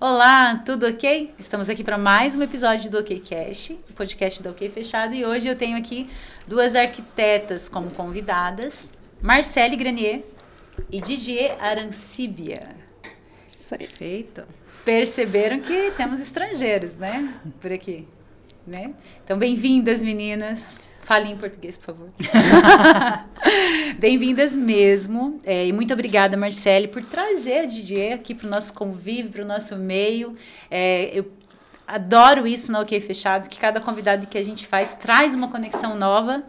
Olá, tudo ok? Estamos aqui para mais um episódio do OKCast, o podcast da OK Fechado, e hoje eu tenho aqui duas arquitetas como convidadas, Marcele Granier e Didier Arancibia. Isso aí. Perfeito. Perceberam que temos estrangeiros, né? Por aqui, né? Então, bem-vindas, meninas. Falem em português, por favor. Bem-vindas mesmo. E muito obrigada, Marcele, por trazer a Didier aqui para o nosso convívio, para o nosso meio. Eu adoro isso na OK Fechado, que cada convidado que a gente faz traz uma conexão nova.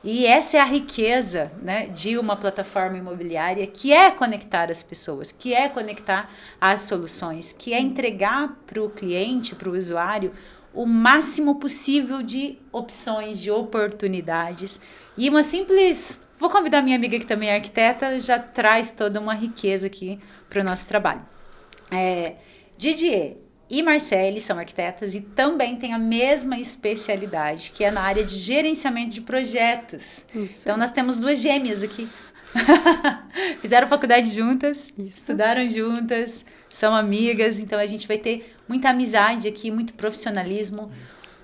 E essa é a riqueza, né, de uma plataforma imobiliária, que é conectar as pessoas, que é conectar as soluções, que é entregar para o cliente, para o usuário, o máximo possível de opções, de oportunidades. E uma simples... Vou convidar minha amiga que também é arquiteta, já traz toda uma riqueza aqui para o nosso trabalho. Didier e Marcele são arquitetas e também têm a mesma especialidade, que é na área de gerenciamento de projetos. Isso. Então, nós temos duas gêmeas aqui. Fizeram faculdade juntas, estudaram juntas, são amigas, então a gente vai ter muita amizade aqui, muito profissionalismo,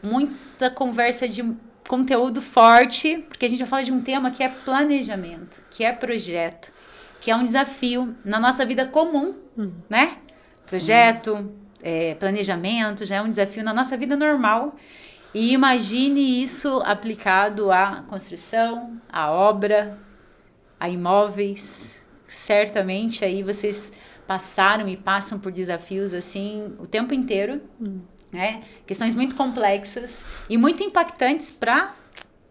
muita conversa de conteúdo forte, porque a gente vai falar de um tema que é planejamento, que é projeto, que é um desafio na nossa vida comum, né? Projeto, planejamento já é um desafio na nossa vida normal. E imagine isso aplicado à construção, à obra, a imóveis. Certamente aí vocês passaram e passam por desafios assim o tempo inteiro, né? Questões muito complexas e muito impactantes para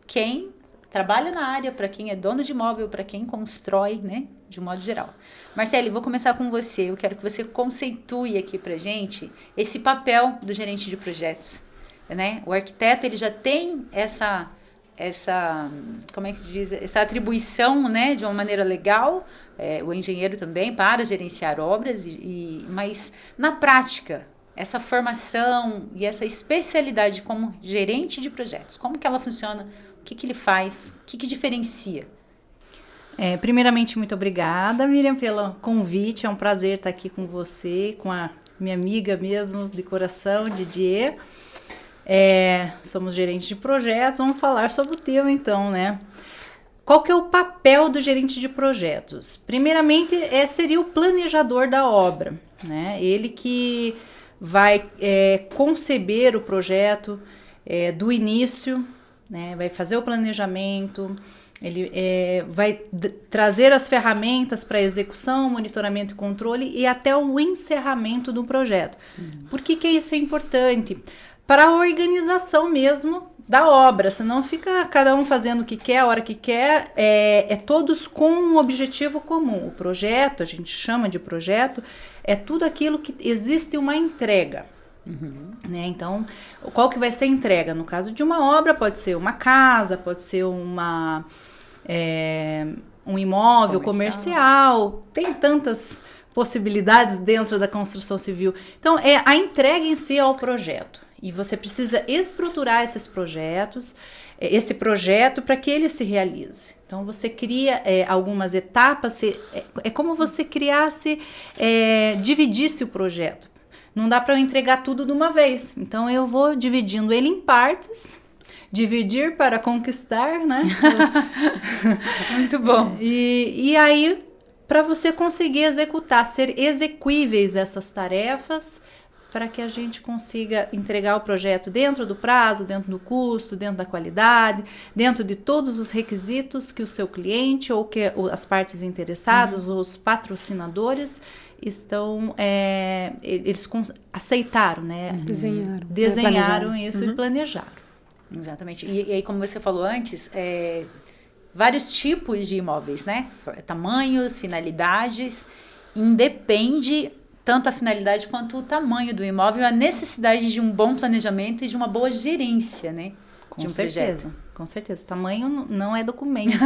quem trabalha na área, para quem é dono de imóvel, para quem constrói, né? De um modo geral. Marcele, vou começar com você. Eu quero que você conceitue aqui para gente esse papel do gerente de projetos, né? O arquiteto, ele já tem essa como é que se diz, essa atribuição, né, de uma maneira legal, o engenheiro também, para gerenciar obras, mas na prática, essa formação e essa especialidade como gerente de projetos, como que ela funciona, o que ele faz, o que diferencia? Primeiramente, muito obrigada, Miriam, pelo convite, é um prazer estar aqui com você, com a minha amiga mesmo de coração, Didier. Somos gerentes de projetos, vamos falar sobre o tema então, né? Qual que é o papel do gerente de projetos? Primeiramente, seria o planejador da obra, né? Ele que vai conceber o projeto do início, né? Vai fazer o planejamento, ele vai trazer as ferramentas para execução, monitoramento e controle e até o encerramento do projeto. Por que isso é importante? Para a organização mesmo da obra, senão fica cada um fazendo o que quer, a hora que quer, todos com um objetivo comum. O projeto, a gente chama de projeto, é tudo aquilo que existe uma entrega. Né? Então, qual que vai ser a entrega? No caso de uma obra, pode ser uma casa, pode ser um imóvel comercial, tem tantas possibilidades dentro da construção civil. Então, a entrega em si é o projeto. E você precisa estruturar esse projeto para que ele se realize. Então, você cria algumas etapas, é como você dividisse o projeto. Não dá para eu entregar tudo de uma vez. Então, eu vou dividindo ele em partes, dividir para conquistar, né? Muito bom. E aí, para você conseguir executar, ser exequíveis essas tarefas, para que a gente consiga entregar o projeto dentro do prazo, dentro do custo, dentro da qualidade, dentro de todos os requisitos que o seu cliente ou que as partes interessadas, os patrocinadores estão, eles aceitaram, né? Desenharam isso e planejaram. Exatamente. E aí, como você falou antes, vários tipos de imóveis, né? Tamanhos, finalidades, independe tanto a finalidade quanto o tamanho do imóvel, a necessidade de um bom planejamento e de uma boa gerência, né? De um projeto. Com certeza. O tamanho não é documento.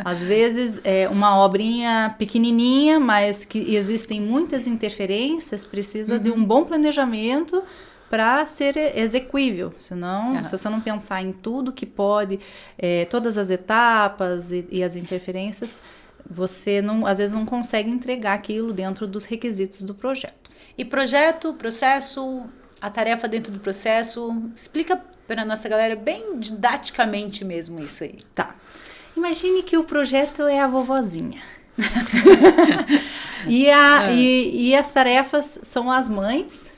Às vezes, uma obrinha pequenininha, mas que existem muitas interferências, precisa de um bom planejamento para ser exequível. Senão, se você não pensar em tudo que pode, todas as etapas e as interferências, você às vezes não consegue entregar aquilo dentro dos requisitos do projeto. E projeto, processo, a tarefa dentro do processo, explica para a nossa galera bem didaticamente mesmo isso aí. Tá. Imagine que o projeto é a vovozinha. E as tarefas são as mães,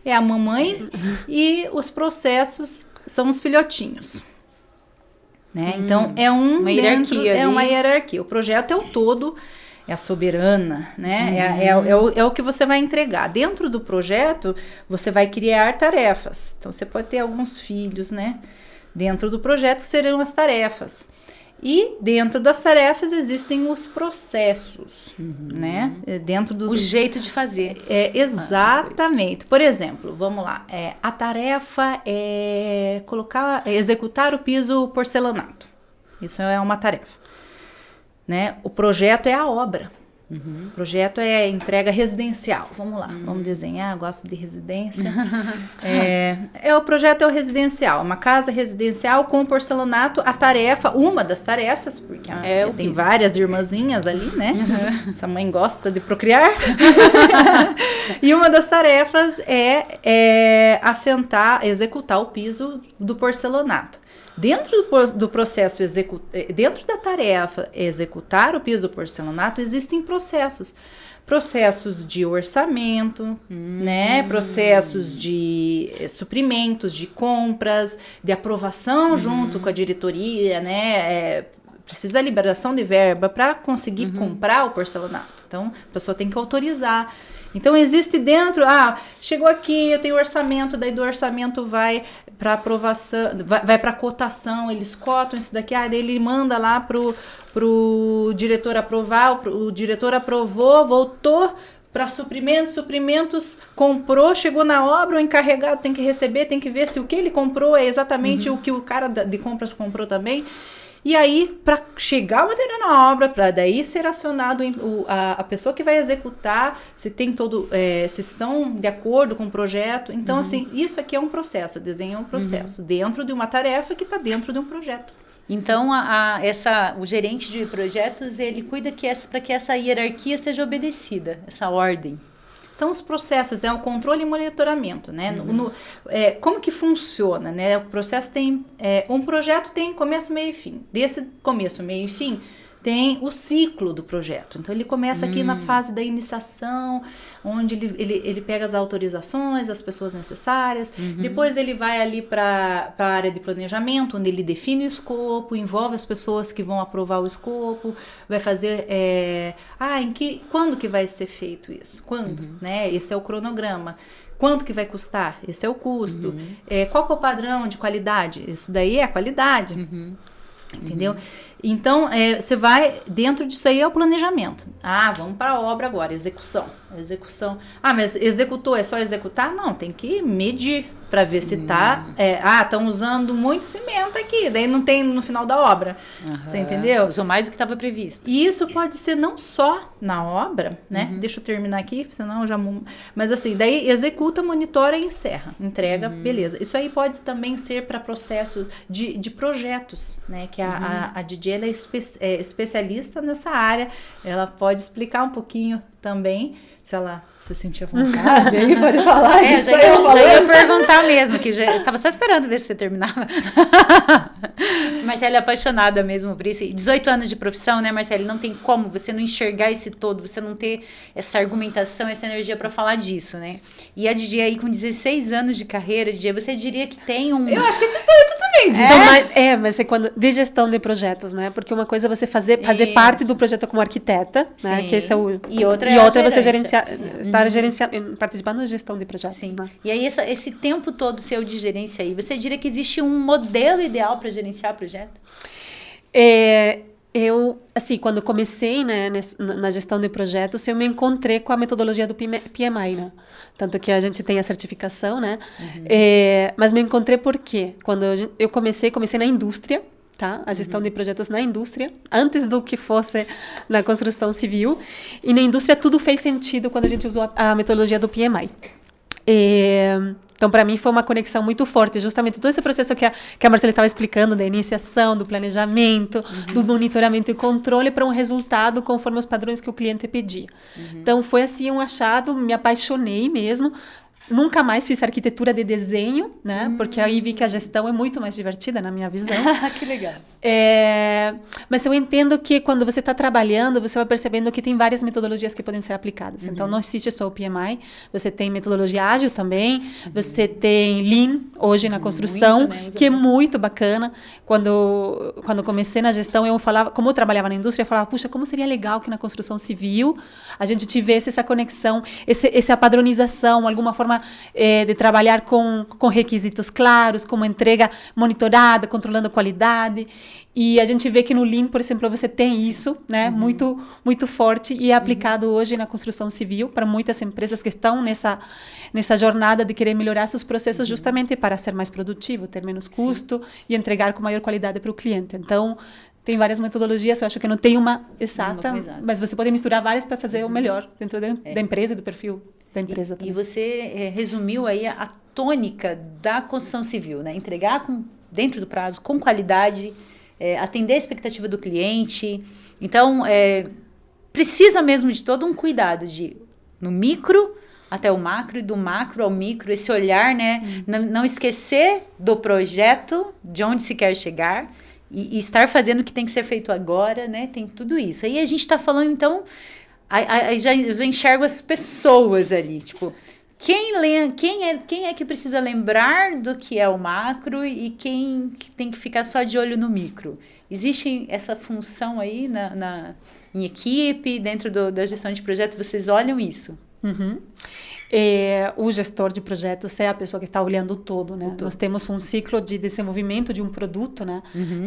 é a mamãe, e os processos são os filhotinhos. Né? Então, é uma hierarquia. O projeto é o todo, é a soberana, né? É o que você vai entregar. Dentro do projeto, você vai criar tarefas. Então, você pode ter alguns filhos, né? Dentro do projeto serão as tarefas. E dentro das tarefas existem os processos, né? O jeito de fazer. Exatamente. Por exemplo, vamos lá. A tarefa é executar o piso porcelanato. Isso é uma tarefa. Né? O projeto é a obra. O projeto é entrega residencial. Vamos lá, vamos desenhar, gosto de residência. O projeto é o residencial, uma casa residencial com porcelanato. A tarefa, uma das tarefas, porque tem várias irmãzinhas ali, né? Essa mãe gosta de procriar. E uma das tarefas é executar o piso do porcelanato. Dentro do processo, dentro da tarefa executar o piso porcelanato, existem processos. Processos de orçamento, né? Processos de suprimentos, de compras, de aprovação junto com a diretoria, né? Precisa liberação de verba para conseguir comprar o porcelanato. Então, a pessoa tem que autorizar. Então, existe dentro, chegou aqui, eu tenho orçamento, daí do orçamento vai para aprovação, vai para cotação, eles cotam isso daqui, daí ele manda lá pro diretor aprovar, o diretor aprovou, voltou para suprimentos, comprou, chegou na obra, o encarregado tem que receber, tem que ver se o que ele comprou é exatamente o que o cara de compras comprou também. E aí, para chegar o material na obra, para daí ser acionado a pessoa que vai executar, se estão de acordo com o projeto. Então, assim, isso aqui é um processo, o desenho é um processo, dentro de uma tarefa que está dentro de um projeto. Então, o gerente de projetos, ele cuida para que essa hierarquia seja obedecida, essa ordem. São os processos, é o controle e monitoramento, né? Como que funciona, né? O processo tem... um projeto tem começo, meio e fim. Desse começo, meio e fim, tem o ciclo do projeto. Então, ele começa aqui na fase da iniciação, onde ele pega as autorizações, as pessoas necessárias. Depois, ele vai ali para a área de planejamento, onde ele define o escopo, envolve as pessoas que vão aprovar o escopo, vai fazer... quando que vai ser feito isso? Quando? Né? Esse é o cronograma. Quanto que vai custar? Esse é o custo. Qual que é o padrão de qualidade? Isso daí é a qualidade. Entendeu? Então, você vai, dentro disso aí é o planejamento. Vamos para a obra agora, execução. Mas executou, é só executar? Não, tem que medir para ver se estão usando muito cimento aqui, daí não tem no final da obra. Você entendeu? Usou mais do que estava previsto. E isso pode ser não só na obra, né? Deixa eu terminar aqui, senão eu já... Mas assim, daí executa, monitora e encerra. Entrega, beleza. Isso aí pode também ser para processos de projetos, né? Que a Didi, ela é especialista nessa área. Ela pode explicar um pouquinho também, se ela se sentir à vontade, aí pode falar. Já ia perguntar mesmo, que já estava só esperando ver se você terminava. Marcele é apaixonada mesmo por isso. E 18 anos de profissão, né, Marcele? Não tem como você não enxergar esse todo, você não ter essa argumentação, essa energia para falar disso, né? E a Didi aí com 16 anos de carreira, Didi, você diria que tem um... Eu acho que é 18 também. Mas é quando de gestão de projetos, né? Porque uma coisa é você fazer parte do projeto como arquiteta, né? Que esse é o... E outra é você gerenciar, participando da gestão de projetos. Sim. Né? E aí, esse tempo todo seu de gerência aí, você diria que existe um modelo ideal para gerenciar projeto? Eu, assim, quando comecei, né, na gestão de projetos, eu me encontrei com a metodologia do PMI, né? Tanto que a gente tem a certificação, né? Mas me encontrei porque quando eu comecei na indústria, tá? A gestão de projetos na indústria, antes do que fosse na construção civil. E na indústria tudo fez sentido quando a gente usou a metodologia do PMI. Então, para mim, foi uma conexão muito forte. Justamente todo esse processo que a Marcela estava explicando, da iniciação, do planejamento, do monitoramento e controle para um resultado conforme os padrões que o cliente pedia. Então, foi assim um achado, me apaixonei mesmo. Nunca mais fiz arquitetura de desenho, né? Porque aí vi que a gestão é muito mais divertida, na minha visão. Que legal. Mas eu entendo que quando você está trabalhando, você vai percebendo que tem várias metodologias que podem ser aplicadas. Então, não existe só o PMI. Você tem metodologia ágil também. Você tem Lean, hoje na construção, muito, né? que é muito bacana. Quando comecei na gestão, eu falava, como eu trabalhava na indústria, eu falava, puxa, como seria legal que na construção civil a gente tivesse essa conexão, essa padronização, alguma forma de trabalhar com requisitos claros, com uma entrega monitorada, controlando a qualidade. E a gente vê que no Lean, por exemplo, você tem isso, né, muito, muito forte e é aplicado hoje na construção civil para muitas empresas que estão nessa jornada de querer melhorar seus processos justamente para ser mais produtivo, ter menos custo e entregar com maior qualidade para o cliente. Então, tem várias metodologias, eu acho que não tem uma exata, mas você pode misturar várias para fazer o melhor dentro da empresa e do perfil da empresa também. E você resumiu aí a tônica da construção civil, né? Entregar dentro do prazo, com qualidade, atender a expectativa do cliente. Então, precisa mesmo de todo um cuidado no micro até o macro e do macro ao micro, esse olhar, né? Não esquecer do projeto, de onde se quer chegar e estar fazendo o que tem que ser feito agora, né? Tem tudo isso. Aí a gente está falando, então, eu já enxergo as pessoas ali, tipo, quem é que precisa lembrar do que é o macro e quem que tem que ficar só de olho no micro? Existe essa função aí em equipe, dentro da gestão de projeto, vocês olham isso? O gestor de projetos é a pessoa que está olhando o todo, né? Nós temos um ciclo de desenvolvimento de um produto, né?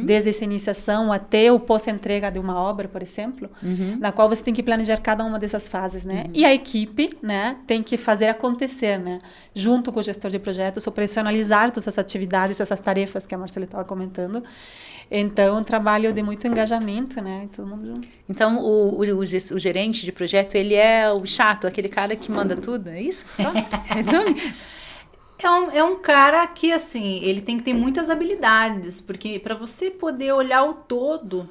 Desde essa iniciação até o pós-entrega de uma obra, por exemplo, na qual você tem que planejar cada uma dessas fases, né? E a equipe, né, tem que fazer acontecer, né? Junto com o gestor de projetos, operacionalizar todas essas atividades, essas tarefas que a Marcela estava comentando. Então, um trabalho de muito engajamento, né? Todo mundo junto. Então, o gerente de projeto, ele é o chato, aquele cara que manda tudo, é isso? Pronto, resume? É um cara que, assim, ele tem que ter muitas habilidades, porque para você poder olhar o todo...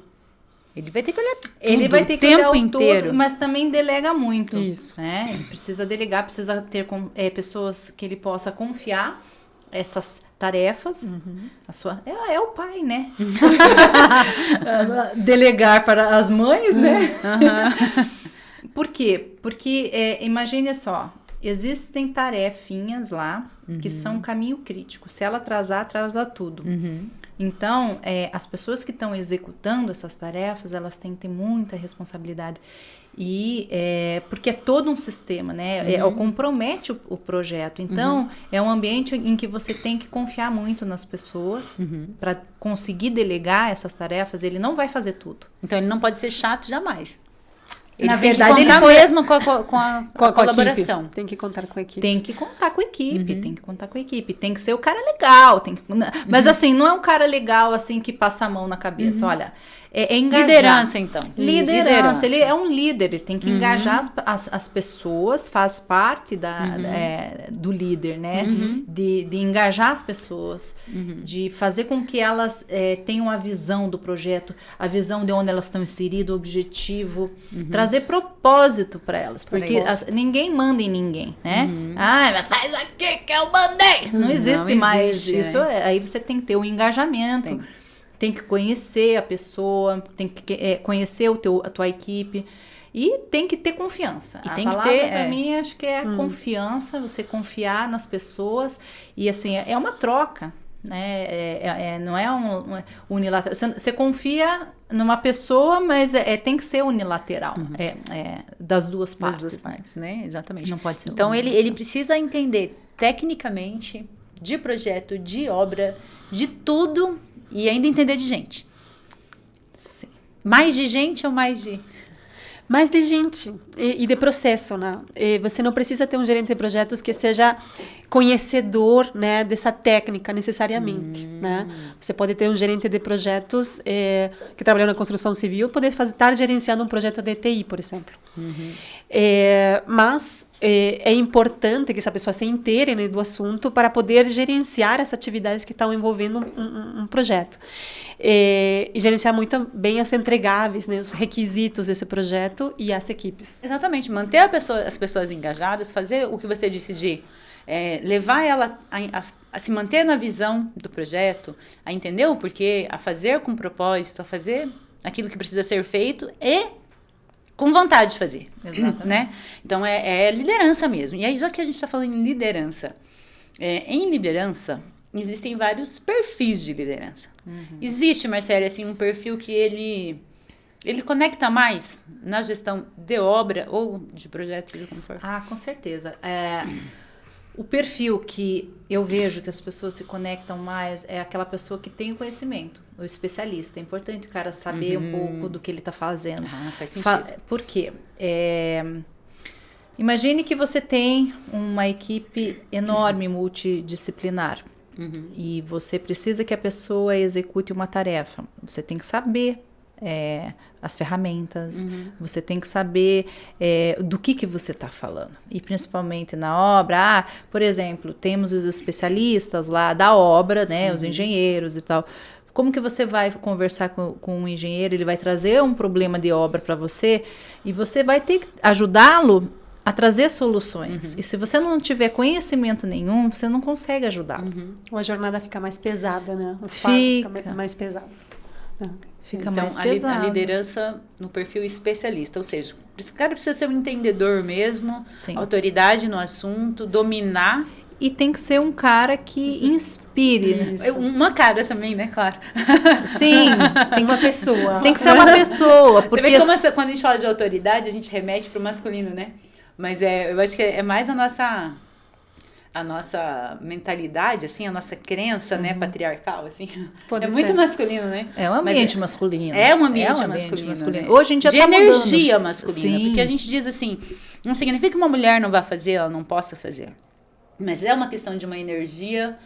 Ele vai ter que olhar tudo, ele vai ter que tempo olhar o inteiro. todo, mas também delega muito. Isso. Né? Ele precisa delegar, precisa ter pessoas que ele possa confiar essas tarefas. É o pai, né? Delegar para as mães, né? Por quê? Porque, imagine só, existem tarefinhas lá que são caminho crítico. Se ela atrasar, atrasa tudo. Então, as pessoas que estão executando essas tarefas, elas têm que ter muita responsabilidade. E porque é todo um sistema, né? Compromete o projeto. Então, é um ambiente em que você tem que confiar muito nas pessoas para conseguir delegar essas tarefas. Ele não vai fazer tudo. Então, ele não pode ser chato jamais. Na verdade, ele mesmo com a colaboração. Tem que contar com a equipe. Tem que contar com a equipe, tem que ser o cara legal. Mas assim, não é um cara legal assim que passa a mão na cabeça. Olha, é engajar. Liderança, então. Liderança. Ele é um líder, ele tem que engajar as pessoas, faz parte do líder, né? De engajar as pessoas, de fazer com que elas tenham a visão do projeto, a visão de onde elas estão inseridas, o objetivo, trazer propósito para elas, porque ninguém manda em ninguém, né? Mas faz aqui que eu mandei! Não existe mais isso. Aí você tem que ter o engajamento. Tem que conhecer a pessoa, tem que conhecer a tua equipe e tem que ter confiança. E a tem palavra que ter, para mim, acho que é a confiança, você confiar nas pessoas e assim, é uma troca, né? Não é um unilateral. Você confia numa pessoa, mas tem que ser unilateral, das duas partes. Das duas partes, né? Exatamente. Não pode ser. Então, ele precisa entender tecnicamente de projeto, de obra, de tudo. E ainda entender de gente. Sim. Mais de gente ou mais de... Mais de gente e de processo, né? Você não precisa ter um gerente de projetos que seja conhecedor, né, dessa técnica necessariamente, né? Você pode ter um gerente de projetos que trabalha na construção civil, poder estar gerenciando um projeto de TI, por exemplo. Mas é importante que essa pessoa se inteire, né, do assunto para poder gerenciar as atividades que estão envolvendo um projeto. E gerenciar muito bem os entregáveis, né, os requisitos desse projeto e as equipes. Exatamente, manter as pessoas engajadas, fazer o que você disse de levar ela a se manter na visão do projeto, a entender o porquê, a fazer com propósito, a fazer aquilo que precisa ser feito e com vontade de fazer. Exatamente. Né? Então, é liderança mesmo. E aí, já que a gente está falando em liderança, existem vários perfis de liderança. Existe, Marcele, assim, um perfil que ele conecta mais na gestão de obra ou de projeto, seja como for? Com certeza. O perfil que eu vejo que as pessoas se conectam mais é aquela pessoa que tem o conhecimento, o especialista. É importante o cara saber um pouco do que ele está fazendo. Faz sentido. Por quê? Imagine que você tem uma equipe enorme, multidisciplinar. E você precisa que a pessoa execute uma tarefa. Você tem que saber as ferramentas, você tem que saber do que você está falando. E principalmente na obra, por exemplo, temos os especialistas lá da obra, né, os engenheiros e tal. Como que você vai conversar com um engenheiro? Ele vai trazer um problema de obra para você e você vai ter que ajudá-lo a trazer soluções. E se você não tiver conhecimento nenhum, você não consegue ajudá-lo. Ou a jornada fica mais pesada, né? O Fica fica mais pesado. Fica Então, mais pesado. a liderança no perfil especialista, ou seja, o cara precisa ser um entendedor mesmo, Sim. autoridade no assunto, dominar. E tem que ser um cara que inspire. Uma cara também, né? Claro. Sim, Tem uma pessoa. tem que ser uma pessoa. Você Porque vê como quando a gente fala de autoridade, a gente remete para o masculino, né? Mas eu acho que é mais a nossa mentalidade, assim, a nossa crença, né, patriarcal, assim. Pode é muito ser. masculino, né? é um ambiente masculino. É um ambiente masculino. Né? Hoje a gente já de tá energia mudando. masculina. Sim. Porque a gente diz assim, não significa que uma mulher não vá fazer, ela não possa fazer. Mas é uma questão de uma energia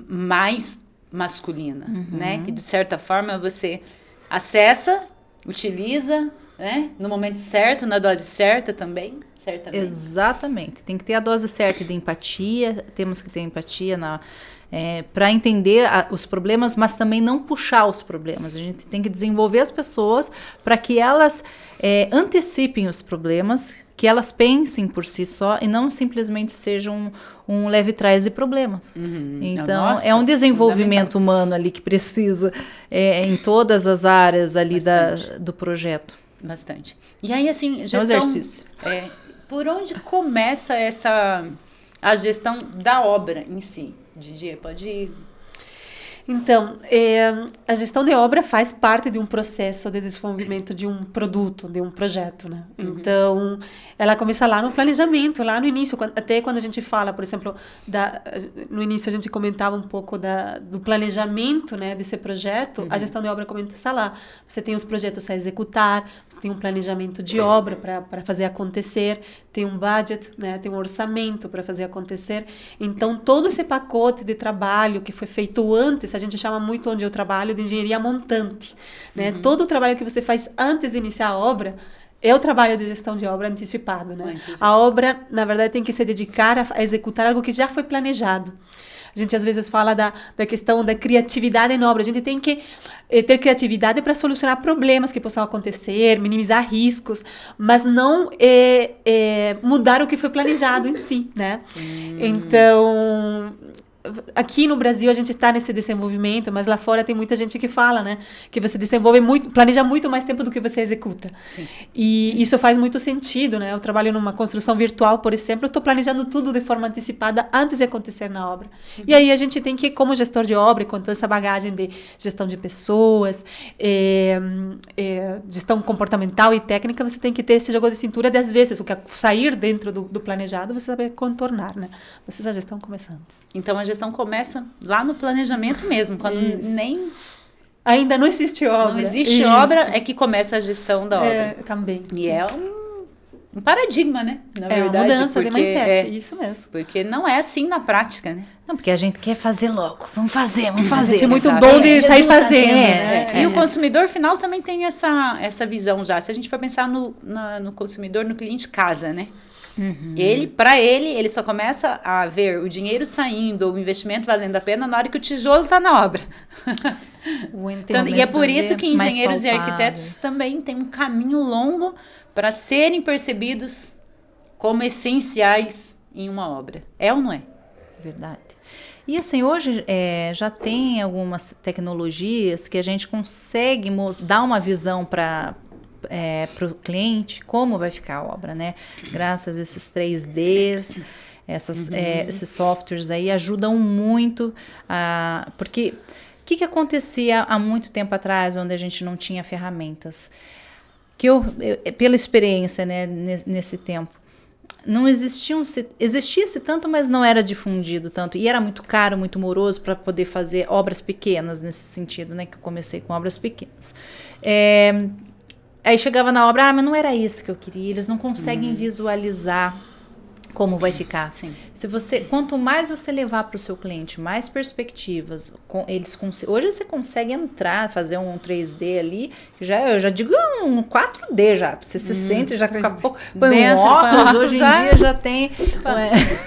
mais masculina, né? Que, de certa forma, você acessa, utiliza, né? No momento certo, na dose certa também, certamente. Exatamente. Tem que ter a dose certa de empatia. Temos que ter empatia para entender os problemas, mas também não puxar os problemas. A gente tem que desenvolver as pessoas para que elas antecipem os problemas, que elas pensem por si só e não simplesmente sejam um leve trás de problemas. Então, Nossa, é um desenvolvimento humano ali que precisa em todas as áreas ali do projeto. Bastante. E aí, assim, É um gestão... exercício. Por onde começa a gestão da obra em si? Didi, pode ir. Então, a gestão de obra faz parte de um processo de desenvolvimento de um produto, de um projeto, né? Então, ela começa lá no planejamento, lá no início, até quando a gente fala, por exemplo, no início a gente comentava um pouco do planejamento, né, desse projeto, a gestão de obra começa lá. Você tem os projetos a executar, você tem um planejamento de obra para fazer acontecer, tem um budget, né, tem um orçamento para fazer acontecer. Então, todo esse pacote de trabalho que foi feito antes, a gente chama muito onde eu trabalho de engenharia montante, né? Todo o trabalho que você faz antes de iniciar a obra é o trabalho de gestão de obra antecipado, né? A obra, na verdade, tem que se dedicar a executar algo que já foi planejado. A gente às vezes fala da questão da criatividade na obra. A gente tem que ter criatividade para solucionar problemas que possam acontecer, minimizar riscos, mas não mudar o que foi planejado em si, né? Então, aqui no Brasil a gente está nesse desenvolvimento, mas lá fora tem muita gente que fala, né, que você desenvolve planeja muito mais tempo do que você executa. Sim. E isso faz muito sentido, né? Eu trabalho numa construção virtual, por exemplo, eu estou planejando tudo de forma antecipada antes de acontecer na obra. E aí a gente tem que, como gestor de obra, com toda essa bagagem de gestão de pessoas, gestão comportamental e técnica, você tem que ter esse jogo de cintura de, às vezes, o que sair dentro do planejado, você saber contornar, né? Mas a gestão começa antes. Então, a gestão começa lá no planejamento mesmo, quando nem... Ainda não existe obra. Não existe obra, é que começa a gestão da obra. Também. E é um paradigma, né? Na verdade, uma mudança de porque mindset, isso mesmo. Porque não é assim na prática, né? Não, porque a gente quer fazer logo. Vamos fazer. A gente é muito Exato. bom de sair Resulta- fazendo, né? E o consumidor final também tem essa visão já. Se a gente for pensar no consumidor, no cliente casa, né? Ele só começa a ver o dinheiro saindo ou o investimento valendo a pena na hora que o tijolo está na obra. E é por isso que engenheiros e arquitetos também têm um caminho longo para serem percebidos como essenciais em uma obra. É ou não é? Verdade. E assim, hoje já tem algumas tecnologias que a gente consegue dar uma visão para o cliente, como vai ficar a obra, né? Graças a esses 3Ds, esses softwares aí ajudam muito, porque o que acontecia há muito tempo atrás, onde a gente não tinha ferramentas? Que pela experiência, né, nesse tempo, não existia-se tanto, mas não era difundido tanto. E era muito caro, muito moroso para poder fazer obras pequenas nesse sentido, né? Que eu comecei com obras pequenas. Aí chegava na obra, mas não era isso que eu queria. Eles não conseguem visualizar como vai ficar. Sim. Quanto mais você levar para o seu cliente, mais perspectivas, hoje você consegue entrar, fazer um 3D ali, eu já digo um 4D já, você se sente, já daqui a pouco põe um óculos, hoje em dia já tem...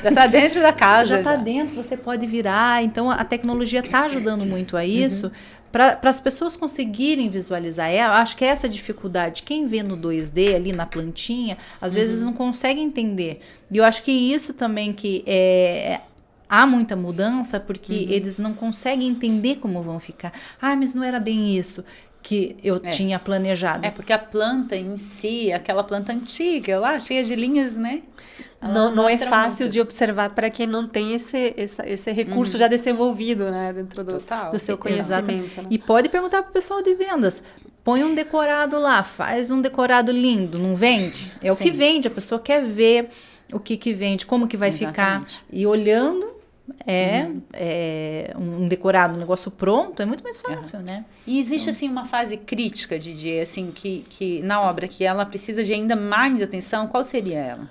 Já está dentro da casa. Já está dentro, você pode virar, então a tecnologia está ajudando muito a isso, para as pessoas conseguirem visualizar. Acho que é essa dificuldade. Quem vê no 2D ali na plantinha, às vezes não consegue entender. E eu acho que isso também que há muita mudança, porque eles não conseguem entender como vão ficar. Mas não era bem isso que eu tinha planejado. Porque a planta em si, aquela planta antiga lá, cheia de linhas, né? Não é fácil de observar para quem não tem esse recurso já desenvolvido, né, dentro do seu conhecimento. Né? E pode perguntar para o pessoal de vendas. Põe um decorado lá, faz um decorado lindo, não vende? É o que vende, a pessoa quer ver o que vende, como que vai ficar. E olhando, um decorado, um negócio pronto, é muito mais fácil, né? E existe, assim, uma fase crítica, Didier, assim, que na obra, que ela precisa de ainda mais atenção, qual seria ela?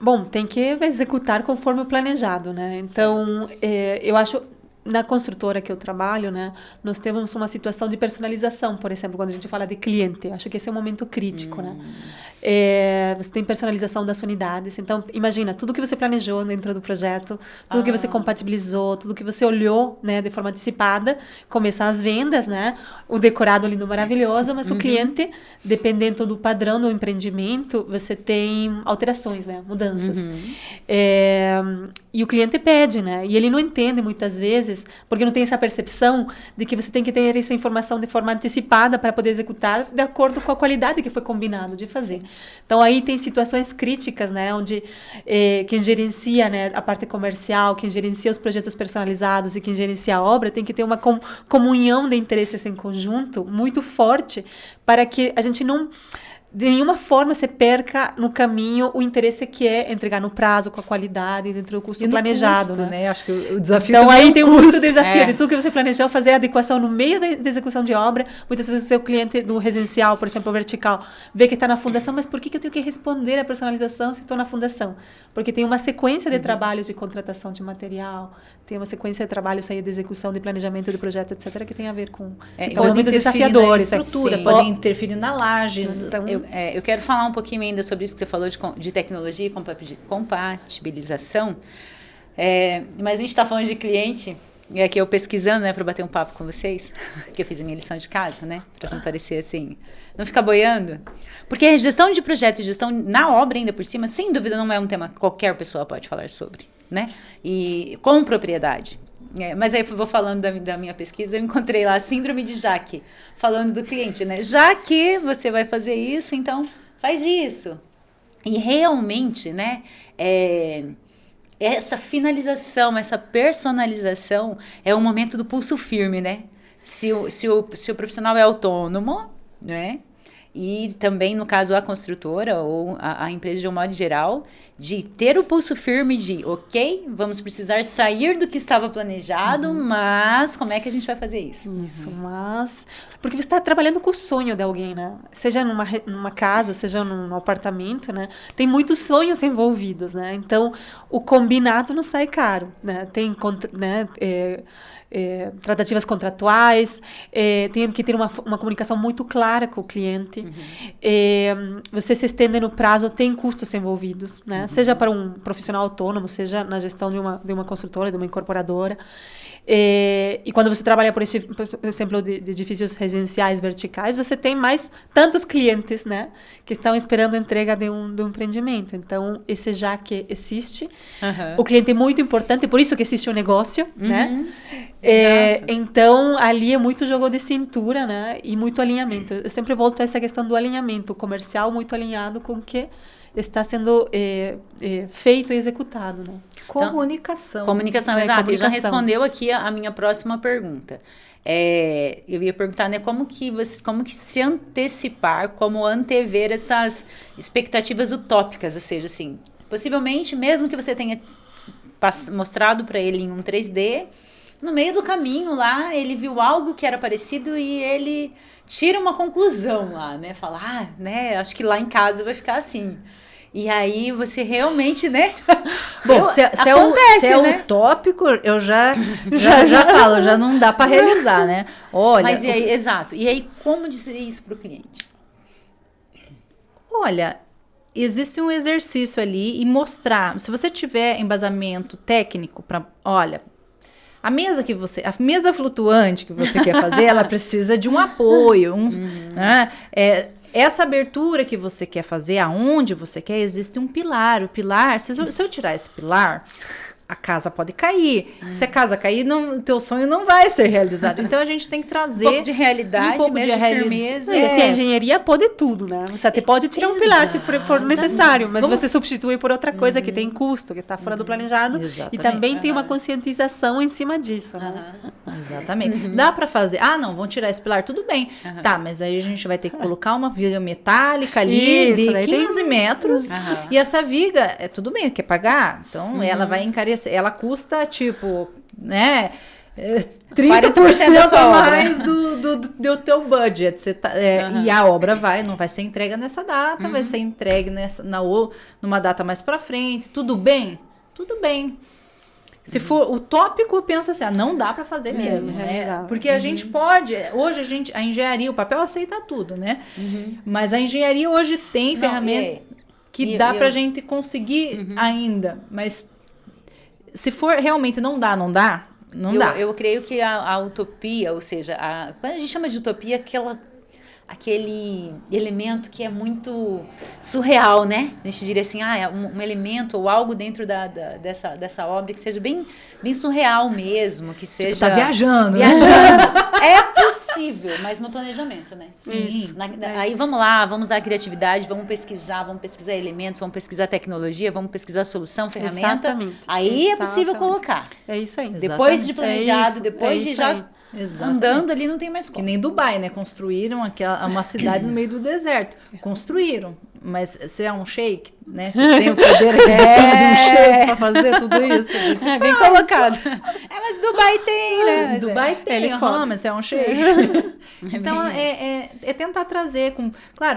Bom, tem que executar conforme o planejado, né? Então, eu acho, na construtora que eu trabalho, né, nós temos uma situação de personalização, por exemplo, quando a gente fala de cliente. Acho que esse é um momento crítico, né? Você tem personalização das unidades. Então, imagina, tudo que você planejou dentro do projeto, tudo que você compatibilizou, tudo que você olhou, né, de forma antecipada, começar as vendas, né? O decorado lindo, maravilhoso, mas o cliente, dependendo do padrão do empreendimento, você tem alterações, né? Mudanças. E o cliente pede, né? E ele não entende muitas vezes, porque não tem essa percepção de que você tem que ter essa informação de forma antecipada para poder executar de acordo com a qualidade que foi combinado de fazer. Então, aí tem situações críticas, né? Onde quem gerencia, né, a parte comercial, quem gerencia os projetos personalizados e quem gerencia a obra tem que ter uma comunhão de interesses em conjunto muito forte para que a gente não... de nenhuma forma você perca no caminho o interesse que é entregar no prazo, com a qualidade, dentro do custo planejado. Custo, né? Acho que o desafio então aí tem custo. Muito desafio de tudo que você planejou, fazer a adequação no meio da execução de obra. Muitas vezes o seu cliente do residencial, por exemplo, vertical, vê que está na fundação, mas por que eu tenho que responder a personalização se estou na fundação? Porque tem uma sequência de trabalhos de contratação de material, tem uma sequência de trabalhos aí de execução, de planejamento de projeto, etc., que tem a ver com muito desafiadores. Na estrutura, podem interferir na laje. Então, eu quero falar um pouquinho ainda sobre isso que você falou de tecnologia e compatibilização, mas a gente está falando de cliente, e aqui eu pesquisando, né, para bater um papo com vocês, que eu fiz a minha lição de casa, né, para não parecer assim, não ficar boiando, porque gestão de projeto e gestão na obra ainda por cima, sem dúvida não é um tema que qualquer pessoa pode falar sobre, né, e com propriedade. Mas aí eu vou falando da minha pesquisa, eu encontrei lá a síndrome de Jaque, falando do cliente, né? Já que você vai fazer isso, então faz isso. E realmente, né, essa finalização, essa personalização é o momento do pulso firme, né? Se o profissional é autônomo, né? e também, no caso, a construtora ou a empresa de um modo geral, de ter o pulso firme de, ok, vamos precisar sair do que estava planejado, mas como é que a gente vai fazer isso? Isso, mas... Porque você está trabalhando com o sonho de alguém, né? Seja numa casa, seja num apartamento, né? Tem muitos sonhos envolvidos, né? Então, o combinado não sai caro, né? Tem, né, tratativas contratuais, tem que ter uma comunicação muito clara com o cliente. Você se estende no prazo, tem custos envolvidos, né? Seja para um profissional autônomo, seja na gestão de uma construtora, de uma incorporadora. E quando você trabalha, por exemplo, de edifícios residenciais verticais, você tem mais tantos clientes, né, que estão esperando a entrega de um empreendimento. Então, esse já que existe, o cliente é muito importante, por isso que existe o negócio, né? Então, ali é muito jogo de cintura, né, e muito alinhamento. Eu sempre volto a essa questão do alinhamento comercial, muito alinhado com o que está sendo feito e executado, né? Comunicação. Comunicação, exato. E já respondeu aqui a minha próxima pergunta. Eu ia perguntar, né, como que se antecipar, como antever essas expectativas utópicas, ou seja, assim, possivelmente, mesmo que você tenha mostrado para ele em um 3D, no meio do caminho lá, ele viu algo que era parecido e ele tira uma conclusão lá, né? Fala, né, acho que lá em casa vai ficar assim. E aí você realmente, né? Bom, se é né? Utópico, eu já falo, já não dá para realizar, né? Olha. Mas e aí, exato. E aí, como dizer isso para o cliente? Olha, existe um exercício ali e mostrar. Se você tiver embasamento técnico para, olha, a mesa flutuante que você quer fazer, ela precisa de um apoio, né? Essa abertura que você quer fazer, aonde você quer, existe um pilar. O pilar, se eu tirar esse pilar, a casa pode cair. Se a casa cair, o teu sonho não vai ser realizado. Então, a gente tem que trazer um pouco de realidade, mesmo de firmeza. E assim, a engenharia pode tudo, né? Você até pode tirar um pilar se for necessário, mas você substitui por outra coisa que tem custo, que está fora do planejado. Exatamente. E também tem uma conscientização em cima disso, né? Exatamente. Dá para fazer. Não, vão tirar esse pilar, tudo bem. Tá, mas aí a gente vai ter que colocar uma viga metálica ali de 15 metros. E essa viga, tudo bem, quer pagar? Então, ela vai encarecer. Ela custa, tipo, né, 30% a mais do teu budget. Você e a obra não vai ser entregue nessa data, vai ser entregue numa data mais pra frente. Tudo bem? Tudo bem. Se for utópico, pensa assim, não dá para fazer mesmo, né? Porque a gente pode, hoje a engenharia, o papel aceita tudo, né? Mas a engenharia hoje tem ferramentas que dá pra gente conseguir ainda, mas se for realmente não dá. Eu creio que a utopia, ou seja, quando a gente chama de utopia, aquele elemento que é muito surreal, né? A gente diria assim, um elemento ou algo dentro dessa obra que seja bem, bem surreal mesmo, que seja... Tipo, tá viajando. É possível, mas no planejamento, né? Sim. Aí vamos lá, vamos usar a criatividade, vamos pesquisar elementos, vamos pesquisar tecnologia, vamos pesquisar solução, ferramenta. Exatamente. Aí é possível colocar. É isso aí. Depois de planejado, depois de já... andando ali, não tem mais como. Que nem Dubai, né? Construíram uma cidade no meio do deserto. Construíram. Mas você é um sheik, né? Você tem o poder aquisitivo de um sheik pra fazer tudo isso. Bem colocado. Mas Dubai tem, né? Dubai tem, mas você é um sheik. Então, é tentar trazer, com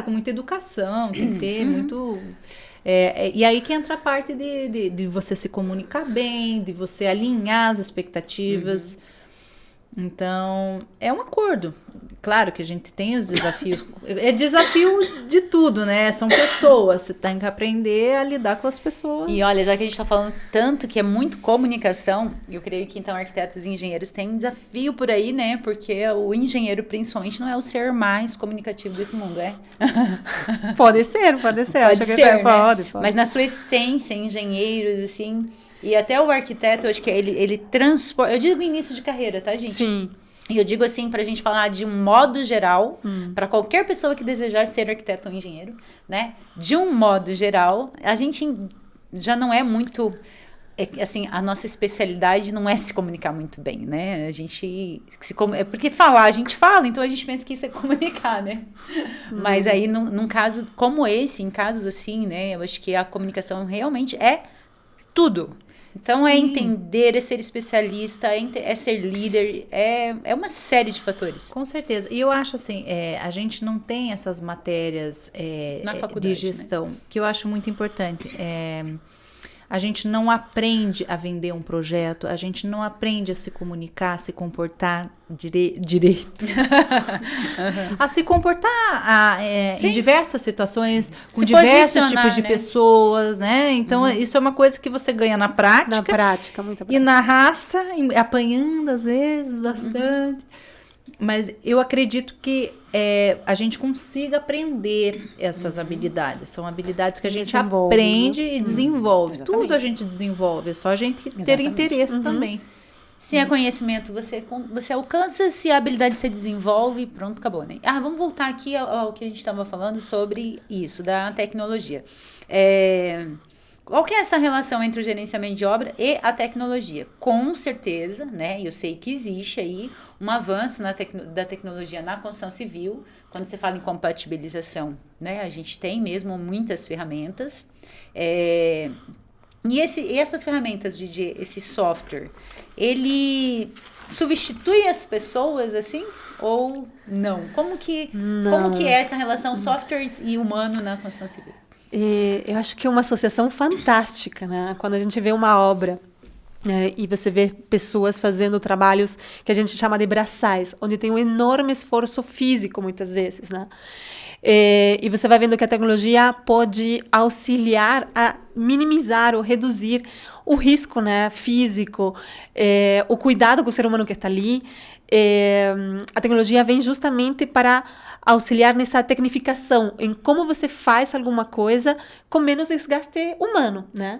muita educação, tem que ter muito... e aí que entra a parte de você se comunicar bem, de você alinhar as expectativas. Então, é um acordo. Claro que a gente tem os desafios. É desafio de tudo, né? São pessoas. Você tem que aprender a lidar com as pessoas. E olha, já que a gente está falando tanto que é muito comunicação, eu creio que então arquitetos e engenheiros têm um desafio por aí, né? Porque o engenheiro, principalmente, não é o ser mais comunicativo desse mundo, é? Pode ser. Pode ser. Mas na sua essência, engenheiros, assim... E até o arquiteto, eu acho que ele transporta... Eu digo início de carreira, tá, gente? Sim. E eu digo assim, pra gente falar de um modo geral, para qualquer pessoa que desejar ser arquiteto ou engenheiro, né? De um modo geral, a gente já não é muito assim, a nossa especialidade não é se comunicar muito bem, né? A gente é porque a gente fala, então a gente pensa que isso é comunicar, né? Mas aí, num caso como esse, em casos assim, né? Eu acho que a comunicação realmente é tudo. Então, é entender, é ser especialista, é ser líder, é uma série de fatores. Com certeza. E eu acho assim, a gente não tem essas matérias na faculdade, de gestão, né? que eu acho muito importante. A gente não aprende a vender um projeto, a gente não aprende a se comunicar, a se comportar direito. A se comportar em diversas situações, com se diversos tipos de né? pessoas, né? Então, isso é uma coisa que você ganha na prática. Na prática, muita prática. E na raça, apanhando às vezes, bastante. Mas eu acredito que a gente consiga aprender essas habilidades. São habilidades que a gente aprende e desenvolve. Exatamente. Tudo a gente desenvolve, é só a gente ter interesse também. Se é conhecimento, você alcança, se a habilidade você desenvolve, pronto, acabou, né? Vamos voltar aqui ao que a gente estava falando sobre isso, da tecnologia. Qual que é essa relação entre o gerenciamento de obra e a tecnologia? Com certeza, né? Eu sei que existe aí um avanço da tecnologia na construção civil. Quando você fala em compatibilização, né? A gente tem mesmo muitas ferramentas. E essas ferramentas, esse software, ele substitui as pessoas, assim? Ou não? Como que é essa relação software e humano na construção civil? Eu acho que é uma associação fantástica, né? Quando a gente vê uma obra e você vê pessoas fazendo trabalhos que a gente chama de braçais, onde tem um enorme esforço físico, muitas vezes, né? E você vai vendo que a tecnologia pode auxiliar a minimizar ou reduzir o risco, né, físico, o cuidado com o ser humano que está ali. A tecnologia vem justamente para auxiliar nessa tecnificação, em como você faz alguma coisa com menos desgaste humano, né?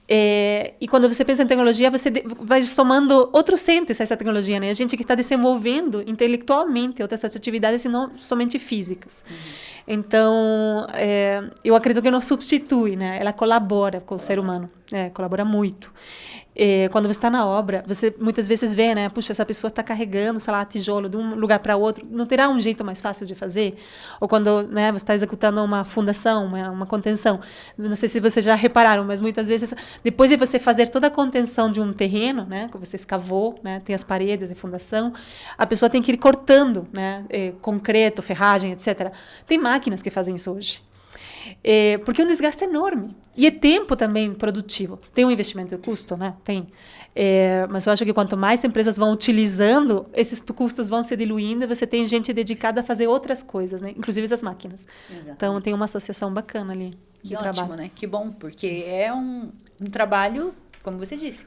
E quando você pensa em tecnologia, você vai somando outros entes a essa tecnologia, né? A gente que está desenvolvendo intelectualmente outras atividades e não somente físicas. Então, eu acredito que não substitui, né? Ela colabora com o ser humano, colabora muito. Quando você está na obra, você muitas vezes vê, né? Puxa, essa pessoa está carregando, sei lá, tijolo de um lugar para outro. Não terá um jeito mais fácil de fazer? Ou quando, né, você está executando uma fundação, uma contenção. Não sei se vocês já repararam, mas muitas vezes, depois de você fazer toda a contenção de um terreno, né? Que você escavou, né? Tem as paredes de fundação, a pessoa tem que ir cortando, né? Concreto, ferragem, etc. Tem máquinas que fazem isso hoje. Porque é um desgaste enorme. E é tempo também produtivo. Tem um investimento de custo, né? Tem. Mas eu acho que quanto mais empresas vão utilizando, esses custos vão se diluindo e você tem gente dedicada a fazer outras coisas, né? Inclusive as máquinas. Exatamente. Então, tem uma associação bacana ali. Que ótimo, trabalho. Né? Que bom, porque é um trabalho, como você disse,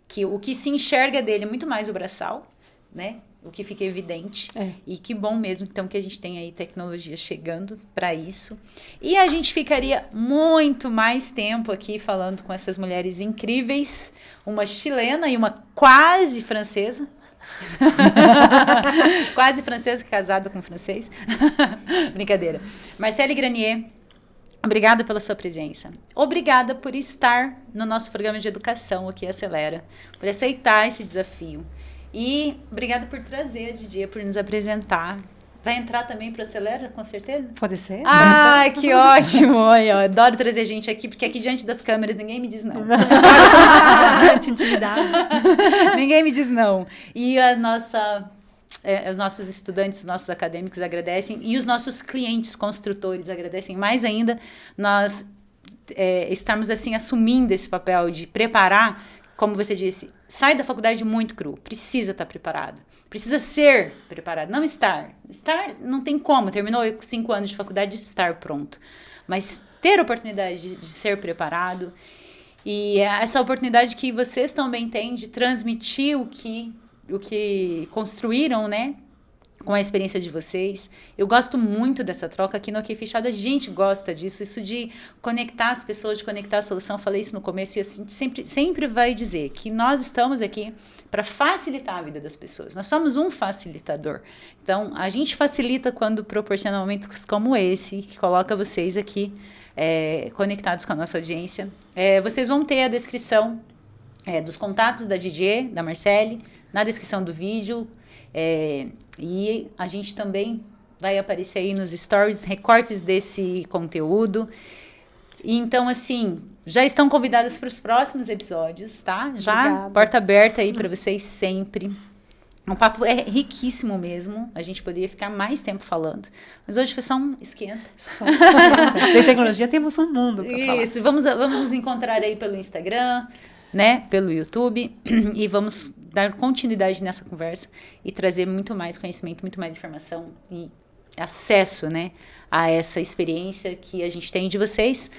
que o que se enxerga dele é muito mais o braçal, né? O que fica evidente. E que bom mesmo, então, que a gente tem aí tecnologia chegando para isso. E a gente ficaria muito mais tempo aqui falando com essas mulheres incríveis, uma chilena e uma quase francesa. Quase francesa, casada com francês. Brincadeira. Marcele Granier, obrigada pela sua presença. Obrigada por estar no nosso programa de educação aqui, Acelera, por aceitar esse desafio. E obrigada por trazer a Didier, por nos apresentar. Vai entrar também para o Acelera, com certeza? Pode ser. Que ótimo! Eu adoro trazer gente aqui, porque aqui diante das câmeras ninguém me diz não. Ninguém me diz não. E os nossos estudantes, os nossos acadêmicos agradecem, e os nossos clientes construtores agradecem mais ainda nós estarmos assim assumindo esse papel de preparar. Como você disse, sai da faculdade muito cru, precisa estar preparado, precisa ser preparado, não estar. Estar não tem como, terminou 5 anos de faculdade de estar pronto, mas ter a oportunidade de ser preparado e essa oportunidade que vocês também têm de transmitir o que construíram, né? Com a experiência de vocês. Eu gosto muito dessa troca aqui no OK Fechado, a gente gosta disso, isso de conectar as pessoas, de conectar a solução. Eu falei isso no começo e a gente sempre vai dizer que nós estamos aqui para facilitar a vida das pessoas. Nós somos um facilitador. Então, a gente facilita quando proporciona momentos como esse, que coloca vocês aqui conectados com a nossa audiência. Vocês vão ter a descrição dos contatos da Didier, da Marcele, na descrição do vídeo. E a gente também vai aparecer aí nos stories, recortes desse conteúdo. E então, assim, já estão convidadas para os próximos episódios, tá? Já, Obrigada. porta aberta aí para vocês sempre. O papo é riquíssimo mesmo. A gente poderia ficar mais tempo falando. Mas hoje foi só um esquenta. De tecnologia temos um mundo para falar. Isso, vamos nos encontrar aí pelo Instagram, né? Pelo YouTube. E vamos dar continuidade nessa conversa e trazer muito mais conhecimento, muito mais informação e acesso, né? A essa experiência que a gente tem de vocês.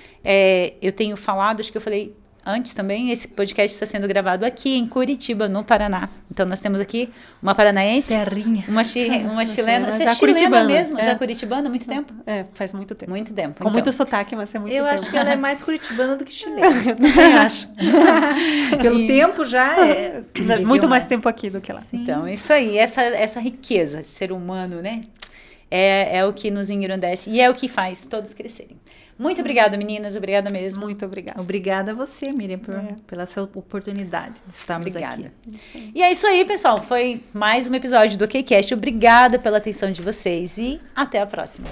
Eu tenho falado, acho que eu falei antes também, esse podcast está sendo gravado aqui em Curitiba, no Paraná. Então, nós temos aqui uma paranaense, Terrinha. uma chilena. Você é já chilena curitibana. mesmo? Já curitibana há muito tempo? Faz muito tempo. Muito tempo. Com então. muito sotaque, mas é muito Eu tempo. acho que ela é mais curitibana do que chilena. Eu também acho. Pelo tempo já Muito mais tempo aqui do que lá. Então, isso aí, essa riqueza de ser humano, né? É o que nos engrandece e é o que faz todos crescerem. Muito obrigada, meninas. Obrigada mesmo. Muito obrigada. Obrigada a você, Miriam, pela essa oportunidade de estarmos Obrigada. aqui. E é isso aí, pessoal. Foi mais um episódio do OKCast. Obrigada pela atenção de vocês e até a próxima.